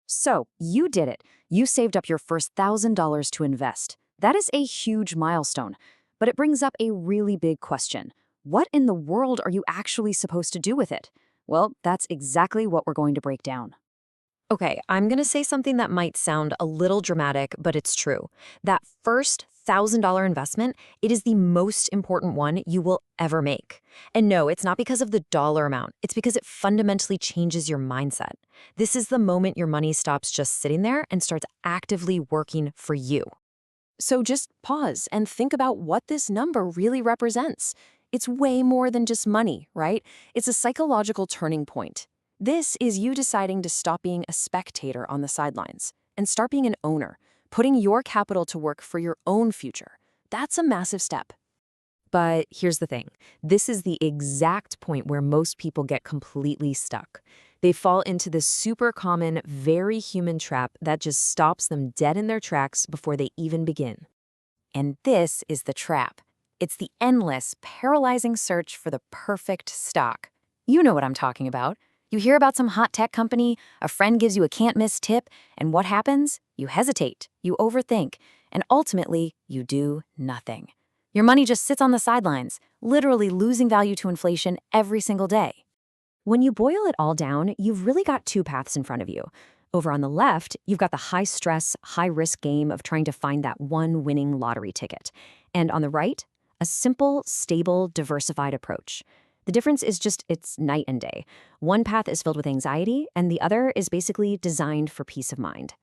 So, you did it. You saved up your first $1,000 to invest. That is a huge milestone. But it brings up a really big question. What in the world are you actually supposed to do with it? Well, that's exactly what we're going to break down. Okay, I'm going to say something that might sound a little dramatic, but it's true. That first $1,000 investment, it is the most important one you will ever make. And no, it's not because of the dollar amount. It's because it fundamentally changes your mindset. This is the moment your money stops just sitting there and starts actively working for you. So just pause and think about what this number really represents. It's way more than just money, right? It's a psychological turning point. This is you deciding to stop being a spectator on the sidelines and start being an owner, putting your capital to work for your own future. That's a massive step. But here's the thing. This is the exact point where most people get completely stuck. They fall into this super common, very human trap that just stops them dead in their tracks before they even begin. And this is the trap. It's the endless, paralyzing search for the perfect stock. You know what I'm talking about. You hear about some hot tech company, a friend gives you a can't-miss tip, and what happens? You hesitate, you overthink, and ultimately, you do nothing. Your money just sits on the sidelines, literally losing value to inflation every single day. When you boil it all down, you've really got two paths in front of you. Over on the left, you've got the high-stress, high-risk game of trying to find that one winning lottery ticket. And on the right, a simple, stable, diversified approach. The difference is just it's night and day. One path is filled with anxiety, and the other is basically designed for peace of mind.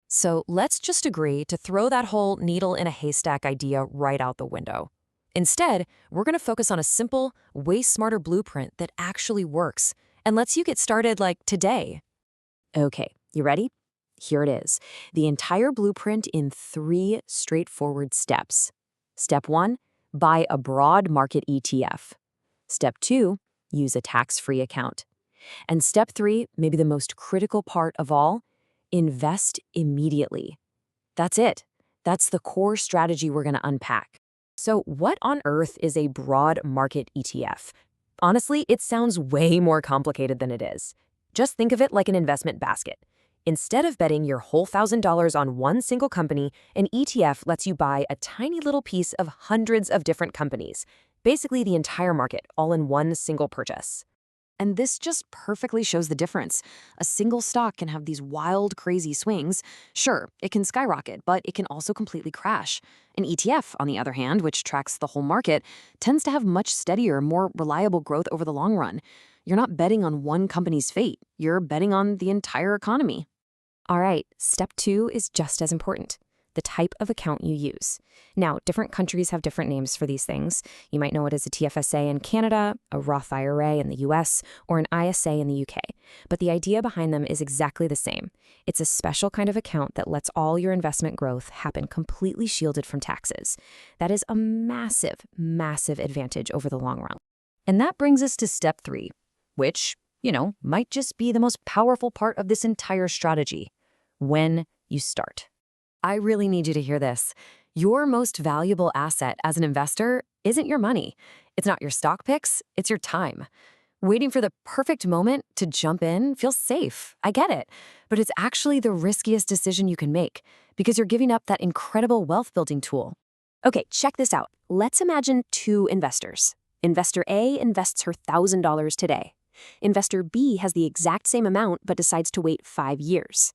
So let's just agree to throw that whole needle in a haystack idea right out the window. Instead, we're going to focus on a simple, way smarter blueprint that actually works and lets you get started like today. Okay, you ready? Here it is. The entire blueprint in 3 straightforward steps. Step 1, buy a broad market ETF. Step 2, use a tax-free account. And step 3, maybe the most critical part of all, invest immediately. That's it. That's the core strategy we're going to unpack. So what on earth is a broad market ETF? Honestly, it sounds way more complicated than it is. Just think of it like an investment basket. Instead of betting your whole $1,000 on one single company, an ETF lets you buy a tiny little piece of hundreds of different companies, basically the entire market, all in one single purchase. And this just perfectly shows the difference. A single stock can have these wild, crazy swings. Sure, it can skyrocket, but it can also completely crash. An ETF, on the other hand, which tracks the whole market, tends to have much steadier, more reliable growth over the long run. You're not betting on one company's fate. You're betting on the entire economy. All right, step 2 is just as important. The type of account you use. Now, different countries have different names for these things. You might know it as a TFSA in Canada, a Roth IRA in the US, or an ISA in the UK. But the idea behind them is exactly the same. It's a special kind of account that lets all your investment growth happen completely shielded from taxes. That is a massive, massive advantage over the long run. And that brings us to step 3, which, might just be the most powerful part of this entire strategy. When you start. I really need you to hear this. Your most valuable asset as an investor isn't your money. It's not your stock picks, it's your time. Waiting for the perfect moment to jump in feels safe. I get it. But it's actually the riskiest decision you can make because you're giving up that incredible wealth building tool. Okay, check this out. Let's imagine 2 investors. Investor A invests her $1,000 today. Investor B has the exact same amount but decides to wait 5 years.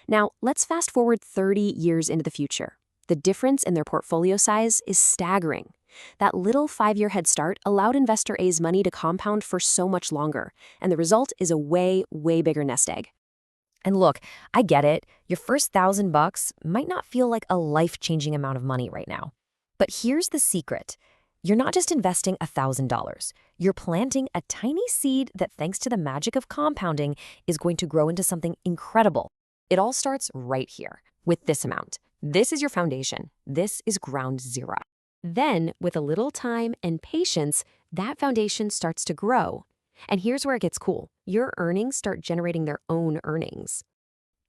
Now, let's fast forward 30 years into the future. The difference in their portfolio size is staggering. That little 5-year head start allowed Investor A's money to compound for so much longer, and the result is a way, way bigger nest egg. And look, I get it. Your first $1,000 might not feel like a life-changing amount of money right now. But here's the secret. You're not just investing $1,000. You're planting a tiny seed that, thanks to the magic of compounding, is going to grow into something incredible. It all starts right here, with this amount. This is your foundation. This is ground zero. Then, with a little time and patience, that foundation starts to grow. And here's where it gets cool. Your earnings start generating their own earnings.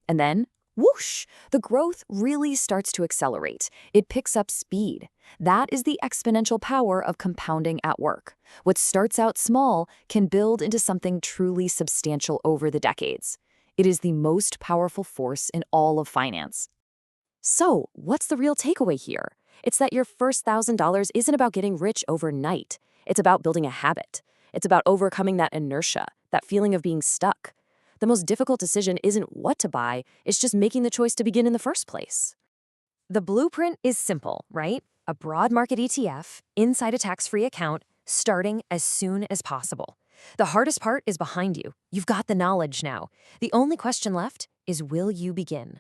And then, whoosh, the growth really starts to accelerate. It picks up speed. That is the exponential power of compounding at work. What starts out small can build into something truly substantial over the decades. It is the most powerful force in all of finance. So, what's the real takeaway here? It's that your first $1,000 isn't about getting rich overnight. It's about building a habit. It's about overcoming that inertia, that feeling of being stuck. The most difficult decision isn't what to buy, it's just making the choice to begin in the first place. The blueprint is simple, right? A broad market ETF inside a tax-free account, starting as soon as possible. The hardest part is behind you. You've got the knowledge now. The only question left is, will you begin?